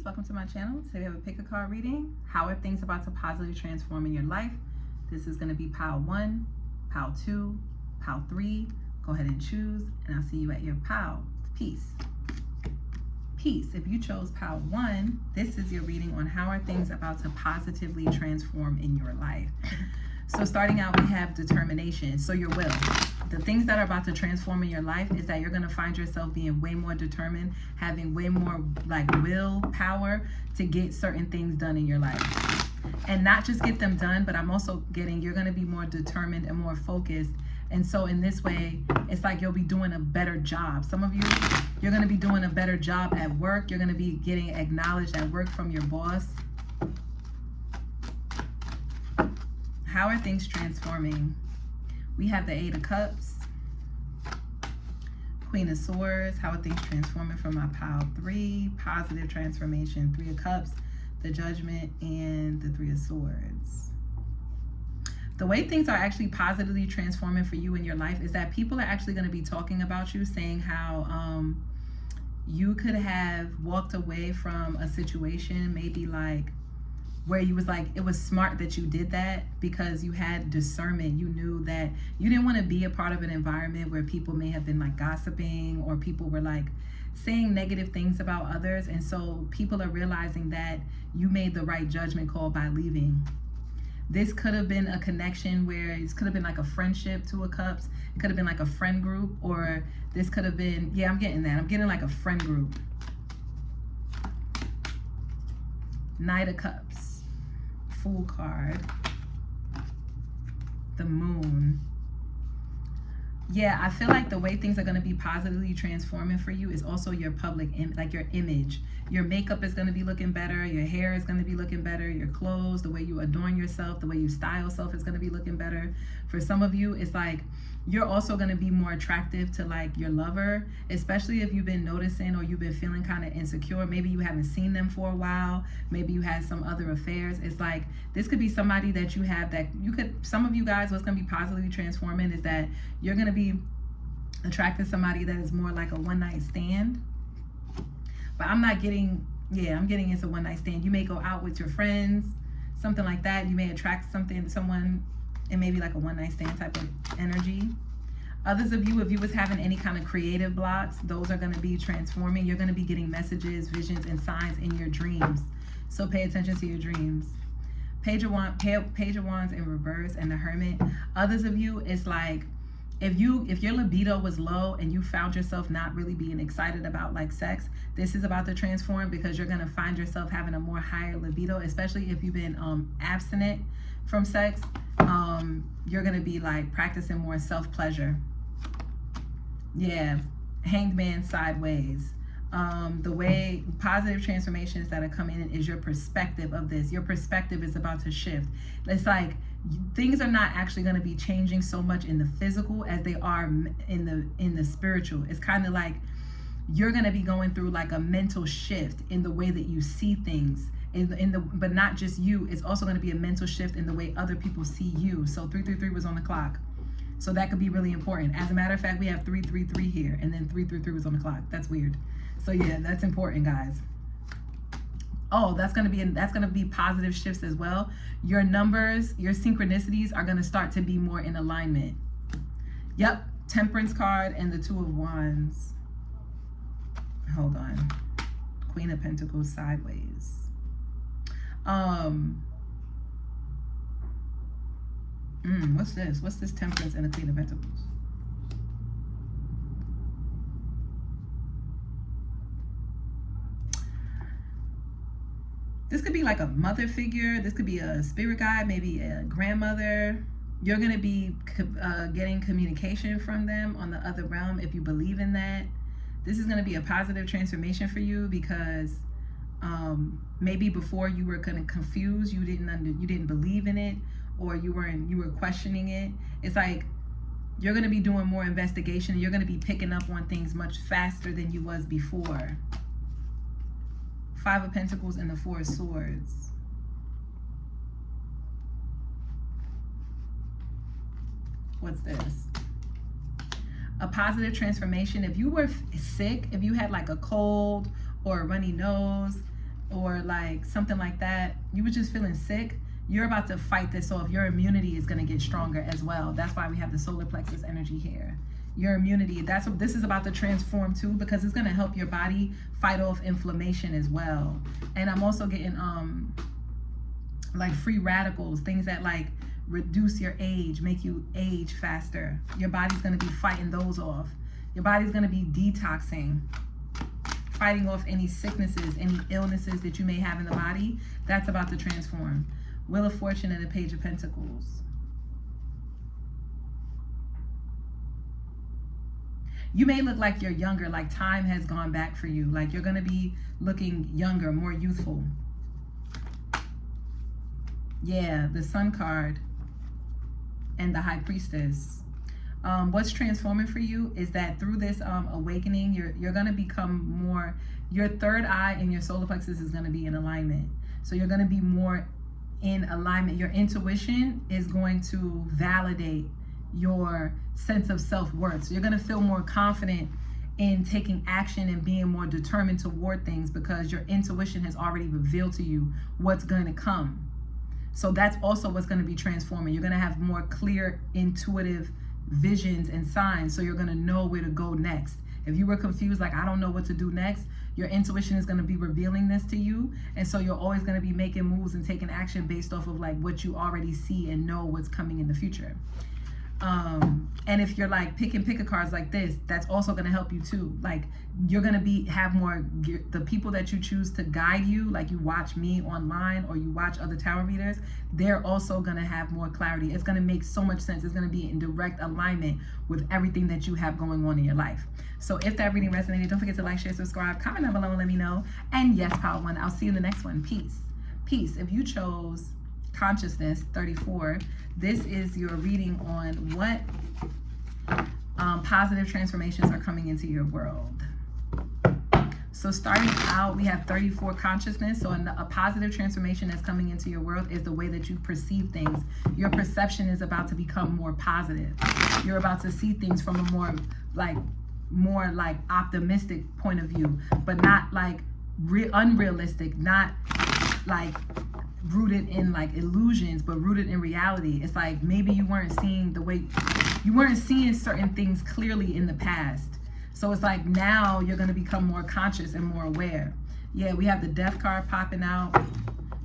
welcome to my channel. Today we have a pick a card reading. How are things about to positively transform in your life? This is going to be pile 1, pile 2, pile 3. Go ahead and choose, and I'll see you at your pile. Peace. Peace. If you chose pile 1, this is your reading on how are things about to positively transform in your life. So starting out, we have determination, so your will. The things that are about to transform in your life is that you're going to find yourself being way more determined, having way more like willpower to get certain things done in your life. And not just get them done, but I'm also getting you're going to be more determined and more focused. And so in this way, it's like you'll be doing a better job. Some of you, you're going to be doing a better job at work. You're going to be getting acknowledged at work from your boss. How are things transforming? We have the 8 of Cups, Queen of Swords. How are things transforming from my pile 3? Positive transformation, 3 of Cups, the Judgment, and the 3 of Swords. The way things are actually positively transforming for you in your life is that people are actually going to be talking about you, saying how you could have walked away from a situation, maybe like where you was like, it was smart that you did that because you had discernment. You knew that you didn't want to be a part of an environment where people may have been like gossiping or people were like saying negative things about others. And so people are realizing that you made the right judgment call by leaving. This could have been a connection where it could have been like a friendship, 2 of Cups. It could have been like a friend group, or this could have been, yeah, I'm getting that. I'm getting like a friend group. Knight of Cups. Fool card, the Moon. Yeah, I feel like the way things are going to be positively transforming for you is also your public, like your image. Your makeup is going to be looking better. Your hair is going to be looking better. Your clothes, the way you adorn yourself, the way you style yourself is going to be looking better. For some of you, it's like you're also going to be more attractive to like your lover, especially if you've been noticing or you've been feeling kind of insecure. Maybe you haven't seen them for a while. Maybe you had some other affairs. It's like this could be somebody that you have that you could, some of you guys, what's going to be positively transforming is that you're going to be attracted to somebody that is more like a one-night stand. But I'm not getting, yeah, I'm getting into one-night stand. You may go out with your friends, something like that. You may attract someone, and maybe like a one-night stand type of energy. Others of you, if you was having any kind of creative blocks, those are going to be transforming. You're going to be getting messages, visions, and signs in your dreams. So pay attention to your dreams. Page of Wands in reverse, and the Hermit. Others of you, it's like if your libido was low and you found yourself not really being excited about like sex, this is about to transform because you're going to find yourself having a more higher libido, especially if you've been abstinent from sex. You're going to be like practicing more self-pleasure. Yeah, Hanged Man sideways. The way positive transformations that are coming in is your perspective of this. Your perspective is about to shift. It's like things are not actually going to be changing so much in the physical as they are in the spiritual. It's kind of like you're going to be going through like a mental shift in the way that you see things. But not just you, it's also going to be a mental shift in the way other people see you. So 333 was on the clock. So that could be really important. As a matter of fact, we have 333 here, and then 333 was on the clock. That's weird. So yeah, that's important, guys. Oh, that's gonna be positive shifts as well. Your numbers, your synchronicities are gonna start to be more in alignment. Yep, Temperance card and the 2 of Wands. Hold on. Queen of Pentacles sideways. What's this? What's this Temperance and the Queen of Pentacles? This could be like a mother figure. This could be a spirit guide, maybe a grandmother. You're going to be getting communication from them on the other realm if you believe in that. This is going to be a positive transformation for you because maybe before you were kind of confused, you didn't believe in it, or you were questioning it. It's like you're going to be doing more investigation, and you're going to be picking up on things much faster than you was before. 5 of Pentacles and the 4 of Swords. What's this? A positive transformation. If you were sick, if you had like a cold or a runny nose, or like something like that, you were just feeling sick, you're about to fight this off. Your immunity is going to get stronger as well. That's why we have the solar plexus energy here. Your immunity, that's what this is about to transform too, because it's going to help your body fight off inflammation as well. And I'm also getting like free radicals, things that like reduce your age, make you age faster. Your body's going to be fighting those off. Your body's going to be detoxing, fighting off any sicknesses, any illnesses that you may have in the body. That's about to transform. Wheel of Fortune and the Page of Pentacles. You may look like you're younger, like time has gone back for you. Like you're going to be looking younger, more youthful. Yeah, the Sun card and the High Priestess. What's transforming for you is that through this awakening, you're going to become more, your third eye and your solar plexus is going to be in alignment. So you're going to be more in alignment. Your intuition is going to validate your sense of self-worth. So you're going to feel more confident in taking action and being more determined toward things because your intuition has already revealed to you what's going to come. So that's also what's going to be transforming. You're going to have more clear, intuitive visions and signs, so you're going to know where to go next. If you were confused, like I don't know what to do next, your intuition is going to be revealing this to you, and so you're always going to be making moves and taking action based off of like what you already see and know what's coming in the future. And if you're like picking cards like this, that's also going to help you too. Like you're going to have more, the people that you choose to guide you, like you watch me online or you watch other tarot readers, they're also going to have more clarity. It's going to make so much sense. It's going to be in direct alignment with everything that you have going on in your life. So if that reading resonated, don't forget to like, share, subscribe, comment down below and let me know. And yes, Power One, I'll see you in the next one. Peace. Peace. If you chose Consciousness 34, this is your reading on what positive transformations are coming into your world. So starting out, we have 34 consciousness. So a positive transformation that's coming into your world is the way that you perceive things. Your perception is about to become more positive. You're about to see things from a more like optimistic point of view, but not like unrealistic, not like rooted in like illusions, but rooted in reality. It's like maybe you weren't seeing certain things clearly in the past. So it's like now you're going to become more conscious and more aware. Yeah, we have the Death card popping out.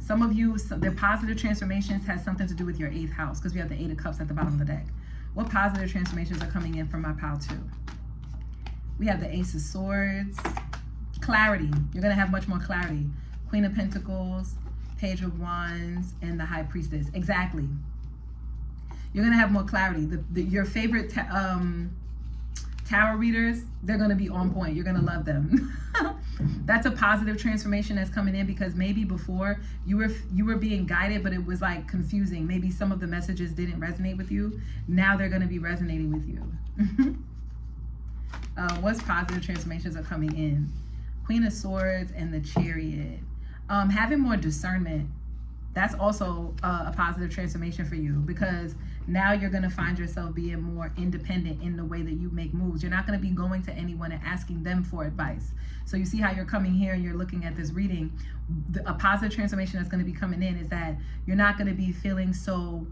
Some of you, the positive transformations has something to do with your 8th house because we have the 8 of Cups at the bottom of the deck. What positive transformations are coming in from my pile 2? We have the Ace of Swords. Clarity. You're going to have much more clarity. Queen of Pentacles, Page of Wands, and the High Priestess. Exactly. You're going to have more clarity. Your favorite tarot readers, they're going to be on point. You're going to love them. That's a positive transformation that's coming in because maybe before you were being guided, but it was like confusing. Maybe some of the messages didn't resonate with you. Now they're going to be resonating with you. What's positive transformations are coming in? Queen of Swords and the Chariot. Having more discernment, that's also a positive transformation for you because now you're going to find yourself being more independent in the way that you make moves. You're not going to be going to anyone and asking them for advice. So you see how you're coming here and you're looking at this reading. A positive transformation that's going to be coming in is that you're not going to be feeling so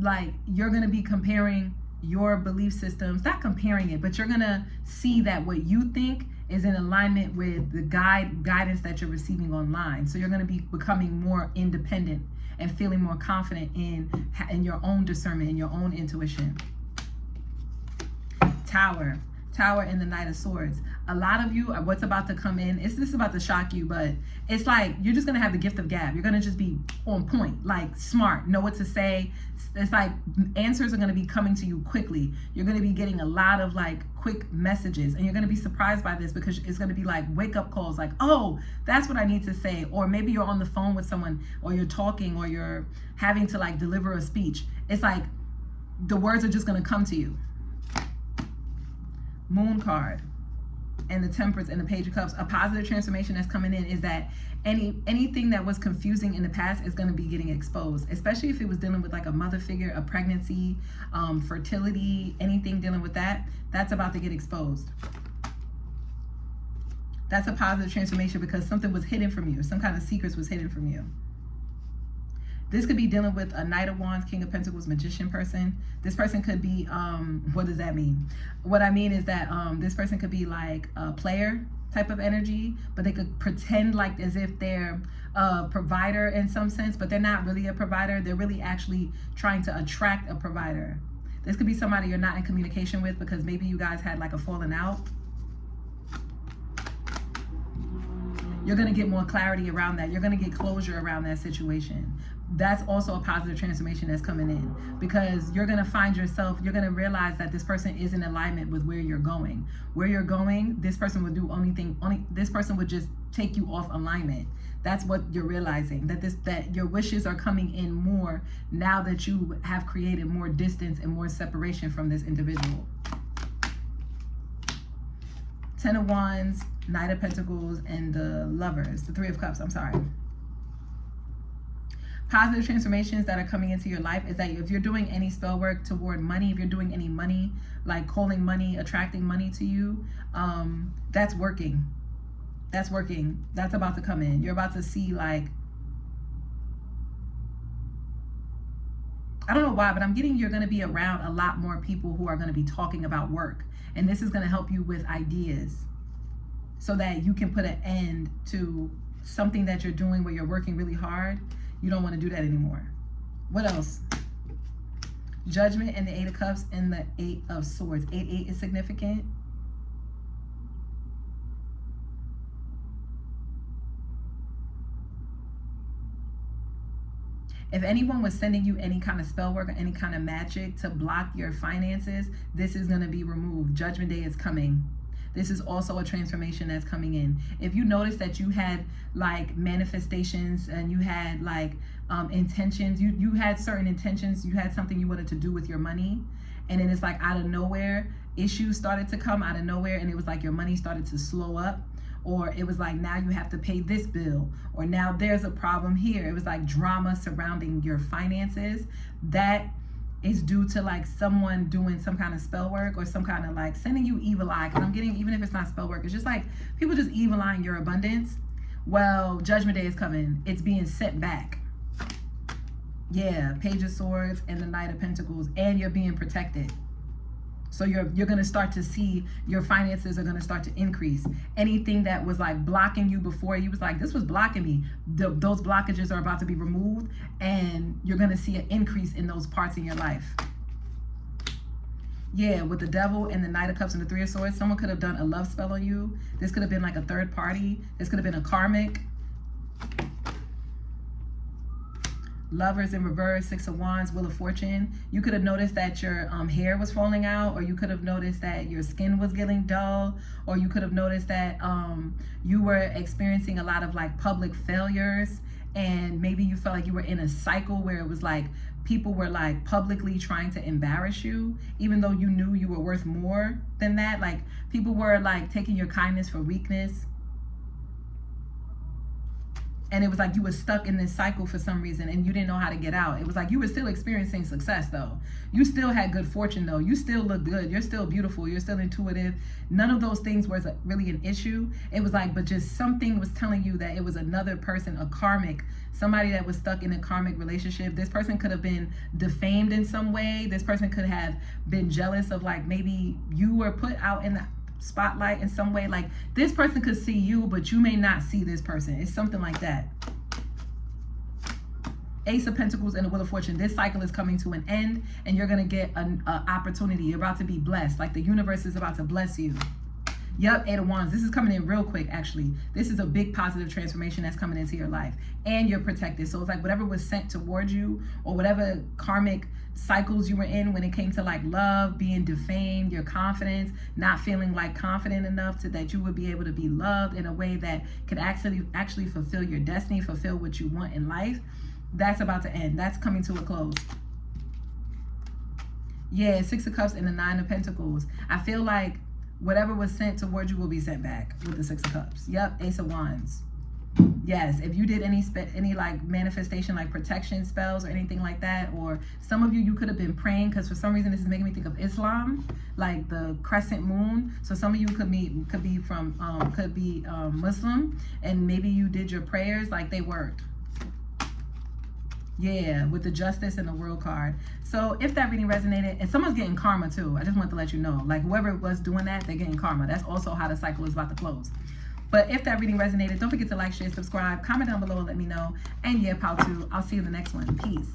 like you're going to be comparing your belief systems, not comparing it, but you're going to see that what you think is in alignment with the guidance that you're receiving online. So you're going to be becoming more independent and feeling more confident in your own discernment, in your own intuition. Tower and the Knight of Swords. A lot of you, what's about to come in, this is about to shock you, but it's like you're just going to have the gift of gab. You're going to just be on point, like smart, know what to say. It's like answers are going to be coming to you quickly. You're going to be getting a lot of like quick messages, and you're going to be surprised by this because it's going to be like wake up calls, like, oh, that's what I need to say. Or maybe you're on the phone with someone, or you're talking, or you're having to like deliver a speech. It's like the words are just going to come to you. Moon card and the Temperance and the Page of Cups. A positive transformation that's coming in is that anything that was confusing in the past is going to be getting exposed, especially if it was dealing with like a mother figure, a pregnancy, fertility, anything dealing with that, that's about to get exposed. That's a positive transformation because something was hidden from you. Some kind of secrets was hidden from you. This could be dealing with a Knight of Wands, King of Pentacles, Magician person. This person could be, what does that mean? What I mean is that this person could be like a player type of energy, but they could pretend like as if they're a provider in some sense, but they're not really a provider. They're really actually trying to attract a provider. This could be somebody you're not in communication with because maybe you guys had like a falling out. You're going to get more clarity around that. You're going to get closure around that situation. That's also a positive transformation that's coming in because you're going to find yourself, you're going to realize that this person is in alignment with where you're going. Where you're going, this person would do this person would just take you off alignment. That's what you're realizing, that your wishes are coming in more now that you have created more distance and more separation from this individual. 10 of Wands, Knight of Pentacles, and the Lovers, the Three of Cups, I'm sorry. Positive transformations that are coming into your life is that if you're doing any spell work toward money, if you're doing any money, like calling money, attracting money to you, that's working. That's working. That's about to come in. You're about to see like, I don't know why, but I'm getting you're going to be around a lot more people who are going to be talking about work. And this is going to help you with ideas so that you can put an end to something that you're doing where you're working really hard. You don't want to do that anymore. What else? Judgment and the Eight of Cups and the Eight of Swords. 8-8 is significant. If anyone was sending you any kind of spell work or any kind of magic to block your finances, this is going to be removed. Judgment Day is coming. This is also a transformation that's coming in. If you notice that you had like manifestations and you had like intentions, you had certain intentions, you had something you wanted to do with your money, and then it's like out of nowhere, issues started to come out of nowhere, and it was like your money started to slow up, or it was like now you have to pay this bill, or now there's a problem here. It was like drama surrounding your finances. That is due to like someone doing some kind of spell work or some kind of like sending you evil eye. Because I'm getting, even if it's not spell work, it's just like people just evil eyeing your abundance. Well, Judgment Day is coming. It's being sent back. Yeah, Page of Swords and the Knight of Pentacles, and you're being protected. So you're going to start to see your finances are going to start to increase. Anything that was like blocking you before, you was like, this was blocking me. Those blockages are about to be removed, and you're going to see an increase in those parts in your life. Yeah, with the Devil and the Knight of Cups and the Three of Swords, someone could have done a love spell on you. This could have been like a third party. This could have been a karmic. Lovers in reverse, Six of Wands, Wheel of Fortune. You could have noticed that your hair was falling out, or you could have noticed that your skin was getting dull, or you could have noticed that you were experiencing a lot of like public failures, and maybe you felt like you were in a cycle where it was like people were like publicly trying to embarrass you, even though you knew you were worth more than that. Like people were like taking your kindness for weakness. And it was like you were stuck in this cycle for some reason and you didn't know how to get out. It was like you were still experiencing success though. You still had good fortune though. You still look good. You're still beautiful. You're still intuitive. None of those things was really an issue. It was like, but just something was telling you that it was another person, a karmic, somebody that was stuck in a karmic relationship. This person could have been defamed in some way. This person could have been jealous of like maybe you were put out in the spotlight in some way. Like this person could see you, but you may not see this person. It's something like that. Ace of Pentacles and the Wheel of Fortune. This cycle is coming to an end, and you're going to get an opportunity. You're about to be blessed. Like the universe is about to bless you. Yep, Eight of Wands. This is coming in real quick, actually. This is a big positive transformation that's coming into your life. And you're protected. So it's like whatever was sent towards you, or whatever karmic cycles you were in when it came to like love, being defamed, your confidence, not feeling like confident enough to that you would be able to be loved in a way that could actually fulfill your destiny, fulfill what you want in life. That's about to end. That's coming to a close. Yeah, Six of Cups and the Nine of Pentacles. I feel like whatever was sent towards you will be sent back with the Six of Cups. Yep, Ace of Wands. Yes, if you did any like manifestation, like protection spells or anything like that, or some of you could have been praying, because for some reason this is making me think of Islam, like the crescent moon. So some of you could be from Muslim, and maybe you did your prayers, like they worked. Yeah, with the Justice and the World card. So if that reading resonated, and someone's getting karma too, I just want to let you know, like whoever was doing that, they're getting karma. That's also how the cycle is about to close. But if that reading resonated, don't forget to like, share, subscribe, comment down below and let me know. And yeah, Pau2, I'll see you in the next one. Peace.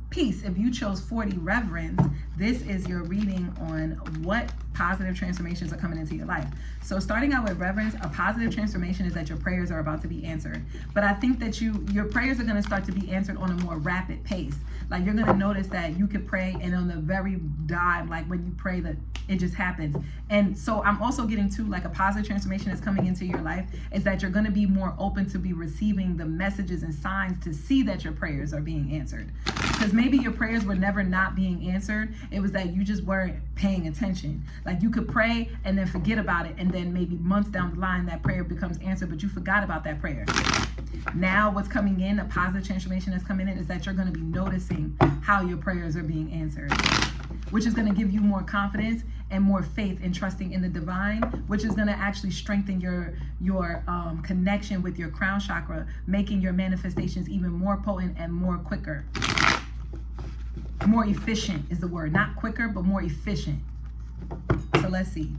Peace. If you chose 40 Reverence, this is your reading on what positive transformations are coming into your life. So starting out with Reverence, a positive transformation is that your prayers are about to be answered. But I think that your prayers are going to start to be answered on a more rapid pace. Like you're going to notice that you could pray, and on the very dime, like when you pray, that it just happens. And so I'm also getting to, like, a positive transformation that's coming into your life is that you're going to be more open to be receiving the messages and signs to see that your prayers are being answered. Because maybe your prayers were never not being answered. It was that you just weren't paying attention. Like you could pray and then forget about it, and then maybe months down the line that prayer becomes answered, but you forgot about that prayer. Now what's coming in, a positive transformation that's coming in, is that you're going to be noticing how your prayers are being answered, which is going to give you more confidence and more faith in trusting in the divine, which is going to actually strengthen your connection with your crown chakra, making your manifestations even more potent and more quicker. More efficient is the word. Not quicker, but more efficient. So let's see.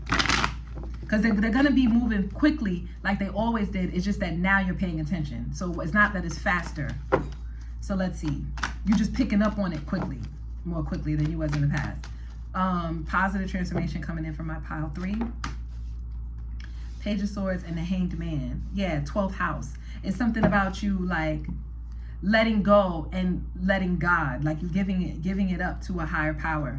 Because they're going to be moving quickly like they always did. It's just that now you're paying attention. So it's not that it's faster. So let's see. You're just picking up on it quickly. More quickly than you was in the past. Positive transformation coming in from my pile 3. Page of Swords and the Hanged Man. Yeah, 12th house. It's something about you, like, letting go and letting God, like you giving it up to a higher power.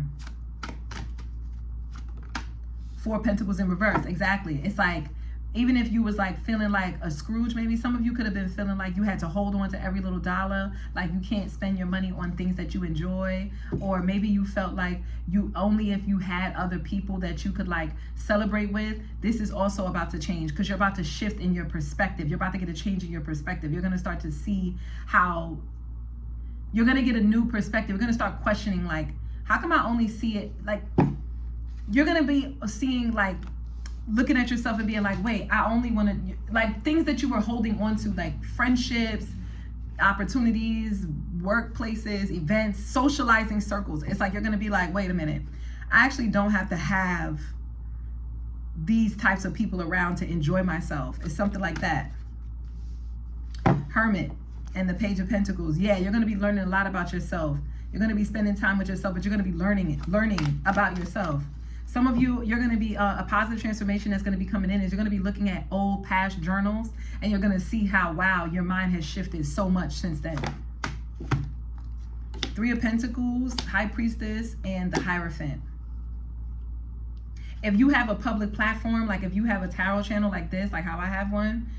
4 Pentacles in reverse. Exactly. It's like, even if you was like feeling like a Scrooge, maybe some of you could have been feeling like you had to hold on to every little dollar, like you can't spend your money on things that you enjoy, or maybe you felt like you only if you had other people that you could like celebrate with. This is also about to change, because you're about to shift in your perspective. You're about to get a change in your perspective. You're going to start to see how you're going to get a new perspective. You're going to start questioning, like, how come I only see it like, you're going to be seeing, like, looking at yourself and being like, wait, I only want to, like, things that you were holding on to, like friendships, opportunities, workplaces, events, socializing circles. It's like you're going to be like, wait a minute, I actually don't have to have these types of people around to enjoy myself. It's something like that. Hermit and the Page of Pentacles. Yeah, you're going to be learning a lot about yourself. You're going to be spending time with yourself, but you're going to be learning about yourself. Some of you, you're going to be a positive transformation that's going to be coming in is you're going to be looking at old past journals, and you're going to see how, wow, your mind has shifted so much since then. 3 of Pentacles, High Priestess, and the Hierophant. If you have a public platform, like if you have a tarot channel like this, like how I have one,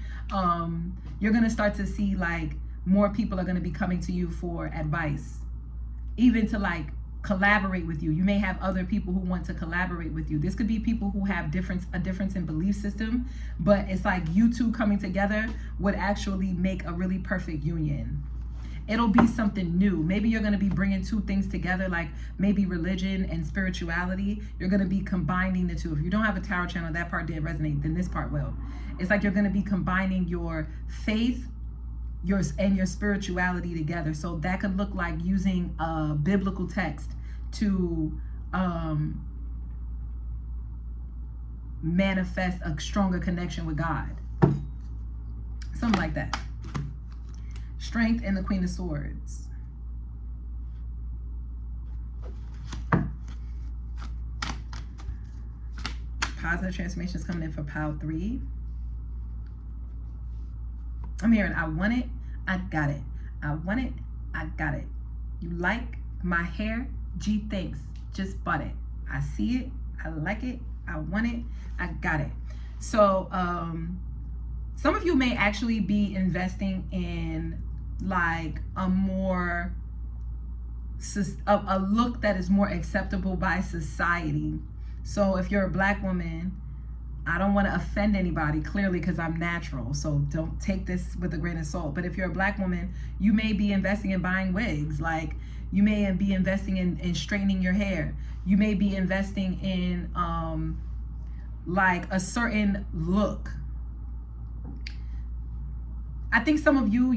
you're going to start to see like more people are going to be coming to you for advice, even to like collaborate with you. You may have other people who want to collaborate with you. This could be people who have a difference in belief system, but it's like you two coming together would actually make a really perfect union. It'll be something new. Maybe you're going to be bringing 2 things together, like maybe religion and spirituality. You're going to be combining the 2. If you don't have a tarot channel, that part didn't resonate, then this part will. It's like you're going to be combining your faith and your spirituality together. So that could look like using a biblical text to manifest a stronger connection with God. Something like that. Strength and the Queen of Swords. Positive transformation is coming in for pile 3. I'm hearing, I want it, I got it. I want it, I got it. You like my hair? Gee, thanks. Just bought it. I see it, I like it, I want it, I got it. So some of you may actually be investing in like a look that is more acceptable by society. So if you're a Black woman, I don't want to offend anybody, clearly, because I'm natural. So don't take this with a grain of salt. But if you're a black woman, you may be investing in buying wigs. Like, you may be investing in straightening your hair. You may be investing in like a certain look. I think some of you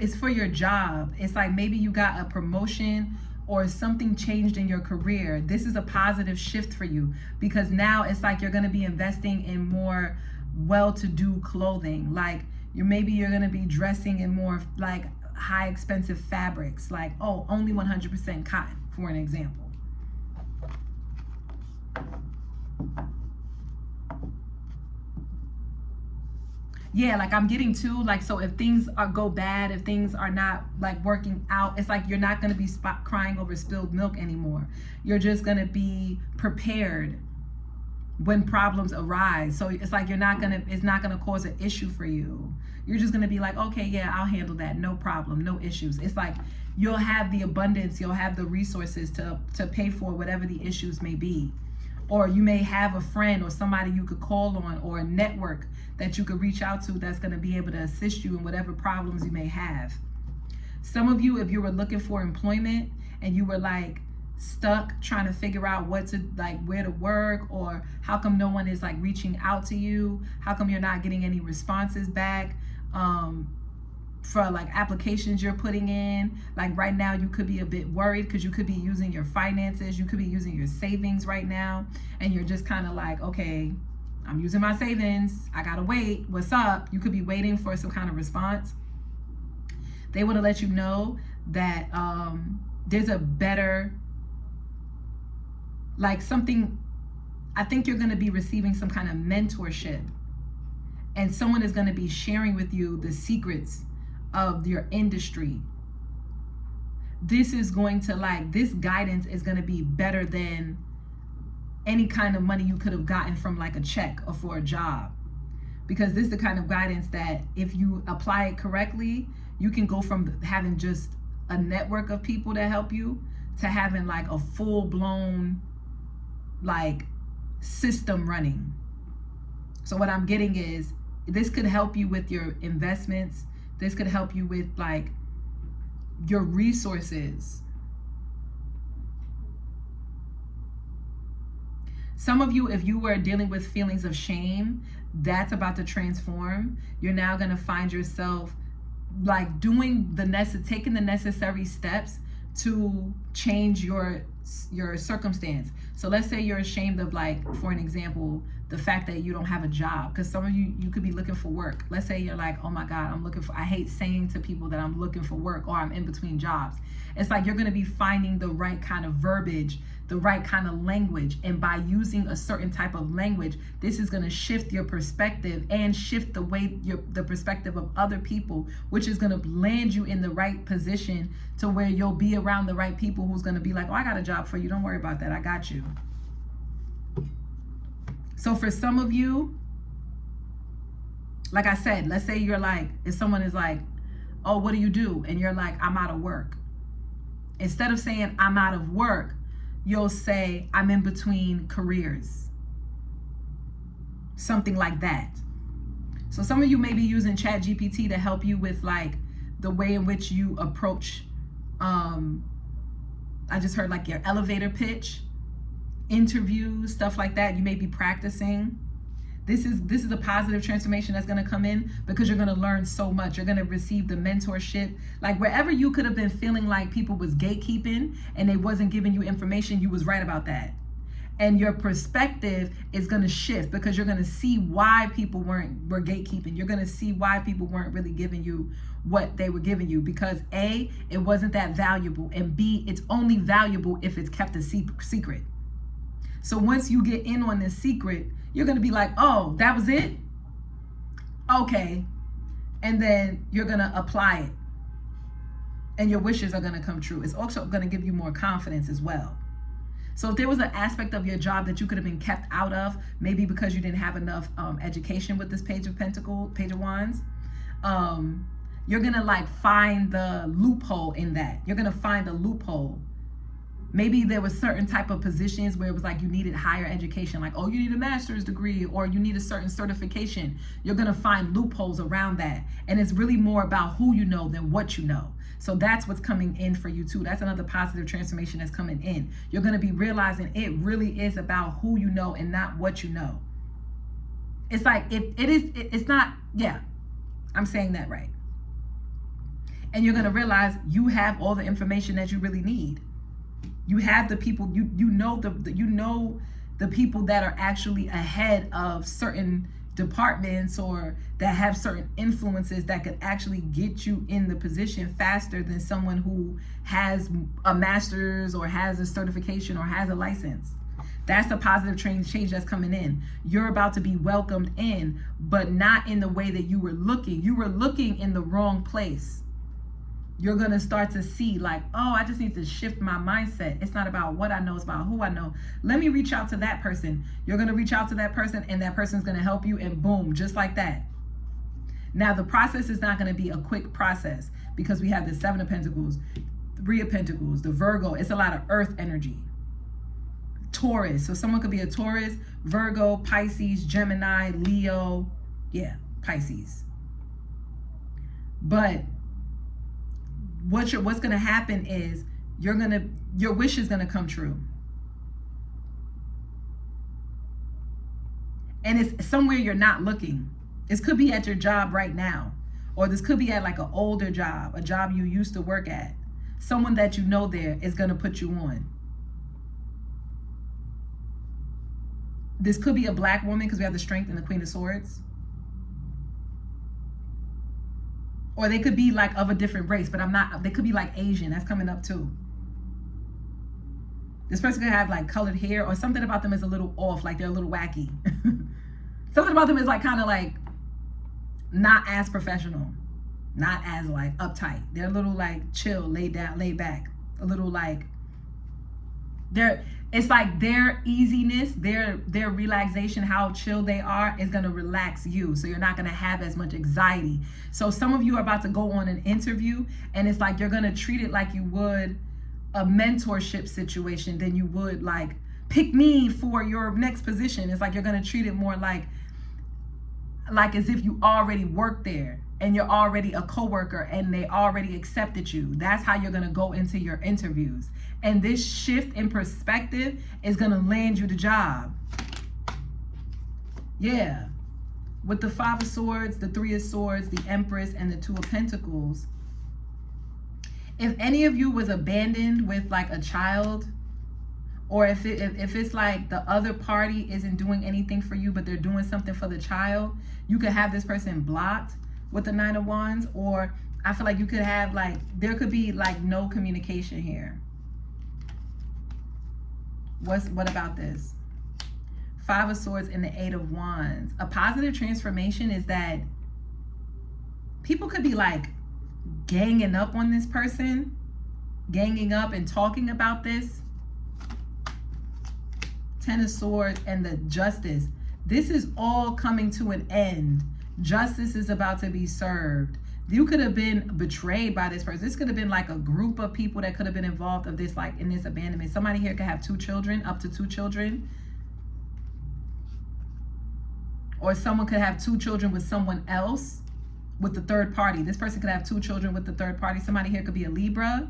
it's for your job. It's like maybe you got a promotion or something changed in your career. This is a positive shift for you, because now it's like you're going to be investing in more well-to-do clothing. Like maybe you're going to be dressing in more like high expensive fabrics, like, oh, only 100% cotton, for an example. Yeah, like I'm getting to, like, so if things go bad, if things are not like working out, it's like you're not going to be crying over spilled milk anymore. You're just going to be prepared when problems arise. So it's like it's not going to cause an issue for you. You're just going to be like, okay, yeah, I'll handle that. No problem, no issues. It's like you'll have the abundance, you'll have the resources to pay for whatever the issues may be. Or you may have a friend or somebody you could call on, or a network that you could reach out to that's going to be able to assist you in whatever problems you may have. Some of you, if you were looking for employment and you were like stuck trying to figure out where to work, or how come no one is like reaching out to you, how come you're not getting any responses back for like applications you're putting in. Like right now you could be a bit worried because you could be using your finances, you could be using your savings right now, and you're just kind of like, okay, I'm using my savings, I gotta wait, what's up? You could be waiting for some kind of response. They want to let you know that there's a better, like something, I think you're going to be receiving some kind of mentorship, and someone is going to be sharing with you the secrets of your industry. This is going to, like, this guidance is going to be better than any kind of money you could have gotten from like a check or for a job, because this is the kind of guidance that if you apply it correctly, you can go from having just a network of people that help you to having like a full-blown like system running. So what I'm getting is, this could help you with your investments. This could help you with like your resources. Some of you, if you were dealing with feelings of shame, that's about to transform. You're now going to find yourself like taking the necessary steps to change your circumstance. So let's say you're ashamed of, like, for an example, the fact that you don't have a job, because some of you could be looking for work. Let's say you're like, oh my God, I hate saying to people that I'm looking for work or I'm in between jobs. It's like you're going to be finding the right kind of verbiage, the right kind of language. And by using a certain type of language, this is going to shift your perspective and shift the perspective of other people, which is going to land you in the right position to where you'll be around the right people who's going to be like, oh, I got a job for you. Don't worry about that. I got you. So for some of you, like I said, let's say you're like, if someone is like, oh, what do you do? And you're like, I'm out of work. Instead of saying I'm out of work, you'll say I'm in between careers. Something like that. So some of you may be using ChatGPT to help you with like the way in which you approach, I just heard like your elevator pitch, interviews, stuff like that. You may be practicing. This is a positive transformation that's going to come in, because you're going to learn so much. You're going to receive the mentorship. Like wherever you could have been feeling like people was gatekeeping and they wasn't giving you information, you was right about that. And your perspective is going to shift, because you're going to see why people were gatekeeping. You're going to see why people weren't really giving you what they were giving you, because A, it wasn't that valuable, and B, it's only valuable if it's kept a secret. So once you get in on this secret, you're going to be like, oh, that was it? Okay. And then you're going to apply it. And your wishes are going to come true. It's also going to give you more confidence as well. So if there was an aspect of your job that you could have been kept out of, maybe because you didn't have enough education with this Page of Wands, you're going to like find the loophole in that. You're going to find the loophole Maybe there was certain type of positions where it was like you needed higher education, like, oh, you need a master's degree or you need a certain certification. You're going to find loopholes around that. And it's really more about who you know than what you know. So that's what's coming in for you too. That's another positive transformation that's coming in. You're going to be realizing it really is about who you know and not what you know. It's like, it's not, yeah, I'm saying that right. And you're going to realize you have all the information that you really need. You have the people, you know the people that are actually ahead of certain departments or that have certain influences that could actually get you in the position faster than someone who has a master's or has a certification or has a license. That's the positive change that's coming in. You're about to be welcomed in, but not in the way that you were looking. You were looking in the wrong place. You're going to start to see like, oh, I just need to shift my mindset. It's not about what I know, it's about who I know. Let me reach out to that person. You're going to reach out to that person and that person's going to help you, and boom, just like that. Now, the process is not going to be a quick process because we have the 7 of Pentacles, 3 of Pentacles, the Virgo. It's a lot of earth energy. Taurus. So someone could be a Taurus, Virgo, Pisces, Gemini, Leo. Yeah, Pisces. But what's going to happen is your wish is going to come true. And it's somewhere you're not looking. This could be at your job right now, or this could be at like an older job, a job you used to work at. Someone that you know there is going to put you on. This could be a black woman because we have the Strength and the Queen of Swords. Or they could be like of a different race, but they could be like Asian. That's coming up too. This person could have like colored hair, or something about them is a little off, like they're a little wacky. Something about them is like kind of like not as professional, not as like uptight. They're a little like chill, laid down, laid back, a little like it's like their easiness, their relaxation, how chill they are is going to relax you. So you're not going to have as much anxiety. So some of you are about to go on an interview, and it's like you're going to treat it like you would a mentorship situation than you would like pick me for your next position. It's like you're going to treat it more like as if you already work there and you're already a coworker and they already accepted you. That's how you're going to go into your interviews. And this shift in perspective is going to land you the job. Yeah. With the 5 of Swords, the 3 of Swords, the Empress, and the 2 of Pentacles. If any of you was abandoned with like a child, or if it's like the other party isn't doing anything for you, but they're doing something for the child, you could have this person blocked with the 9 of Wands. Or I feel like you could have like, there could be like no communication here. What about this? 5 of Swords and the 8 of Wands. A positive transformation is that people could be like ganging up on this person, ganging up and talking about this. 10 of Swords and the Justice. This is all coming to an end. Justice is about to be served. You could have been betrayed by this person. This could have been like a group of people that could have been involved of this, like in this abandonment. Somebody here could have 2 children, up to 2 children. Or someone could have 2 children with someone else, with the third party. This person could have 2 children with the third party. Somebody here could be a Libra.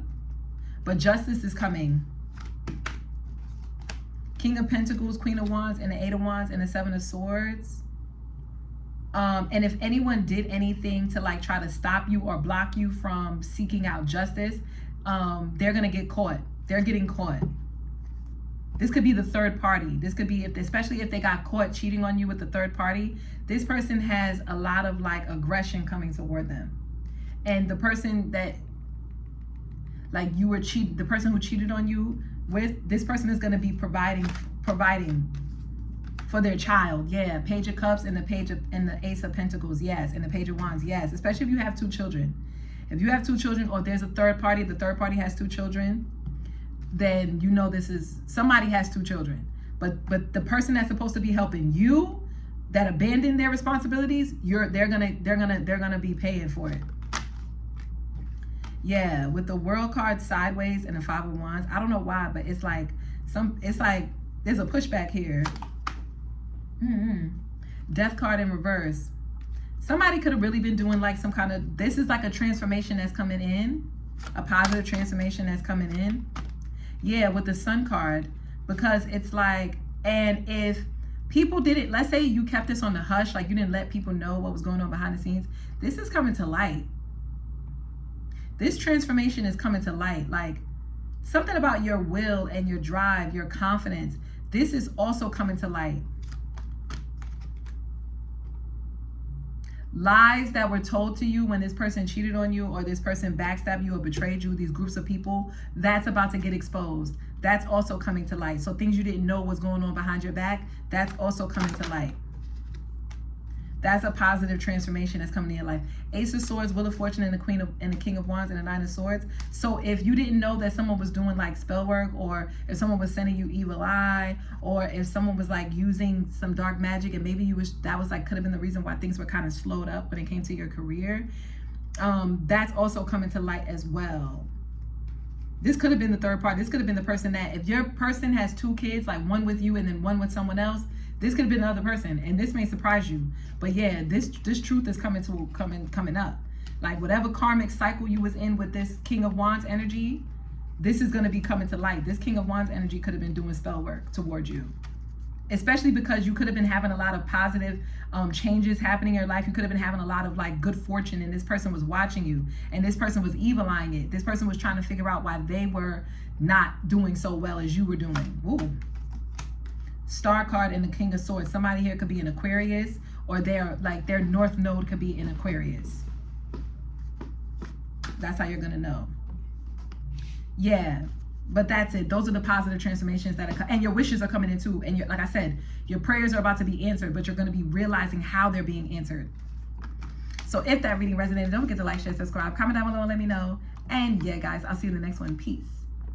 But justice is coming. King of Pentacles, Queen of Wands, and the 8 of Wands, and the 7 of Swords. And if anyone did anything to like try to stop you or block you from seeking out justice, they're gonna get caught. They're getting caught. This could be the third party. This could be, especially if they got caught cheating on you with the third party. This person has a lot of like aggression coming toward them. And the person that like you were cheated, the person who cheated on you with, this person is gonna be providing for their child. Yeah, Page of Cups and the Ace of Pentacles, yes, and the Page of Wands, yes, especially if you have 2 children. If you have 2 children, or there's a third party, the third party has 2 children, then you know this is, somebody has 2 children. But the person that's supposed to be helping you, that abandoned their responsibilities, they're gonna be paying for it. Yeah, with the World card sideways and the Five of Wands. I don't know why, but it's like there's a pushback here. Death card in reverse. Somebody could have really been doing like some kind of, this is like a transformation that's coming in, a positive transformation that's coming in. Yeah, with the Sun card, because it's like, and if people didn't, let's say you kept this on the hush, like you didn't let people know what was going on behind the scenes, this is coming to light. This transformation is coming to light. Like something about your will and your drive, your confidence, this is also coming to light. Lies that were told to you when this person cheated on you or this person backstabbed you or betrayed you, these groups of people, that's about to get exposed. That's also coming to light. So things you didn't know was going on behind your back, that's also coming to light. That's a positive transformation that's coming in your life. Ace of Swords, Wheel of Fortune, and the King of Wands, and the Nine of Swords. So if you didn't know that someone was doing like spell work, or if someone was sending you evil eye, or if someone was like using some dark magic, and maybe that was like could have been the reason why things were kind of slowed up when it came to your career, that's also coming to light as well. This could have been the third part. This could have been the person that, if your person has two kids, like one with you and then one with someone else, this could have been the other person, and this may surprise you. But yeah, this truth is coming up. Like whatever karmic cycle you was in with this King of Wands energy, this is going to be coming to light. This King of Wands energy could have been doing spell work towards you. Especially because you could have been having a lot of positive changes happening in your life. You could have been having a lot of like good fortune, and this person was watching you, and this person was evil-eyeing it. This person was trying to figure out why they were not doing so well as you were doing. Ooh. Star card and the King of Swords. Somebody here could be an Aquarius, or their North Node could be in Aquarius. That's how you're gonna know. Yeah, but that's it. Those are the positive transformations that are, and your wishes are coming in too. And like I said, your prayers are about to be answered, but you're gonna be realizing how they're being answered. So if that reading resonated, don't forget to like, share, subscribe, comment down below and let me know. And yeah, guys, I'll see you in the next one. Peace.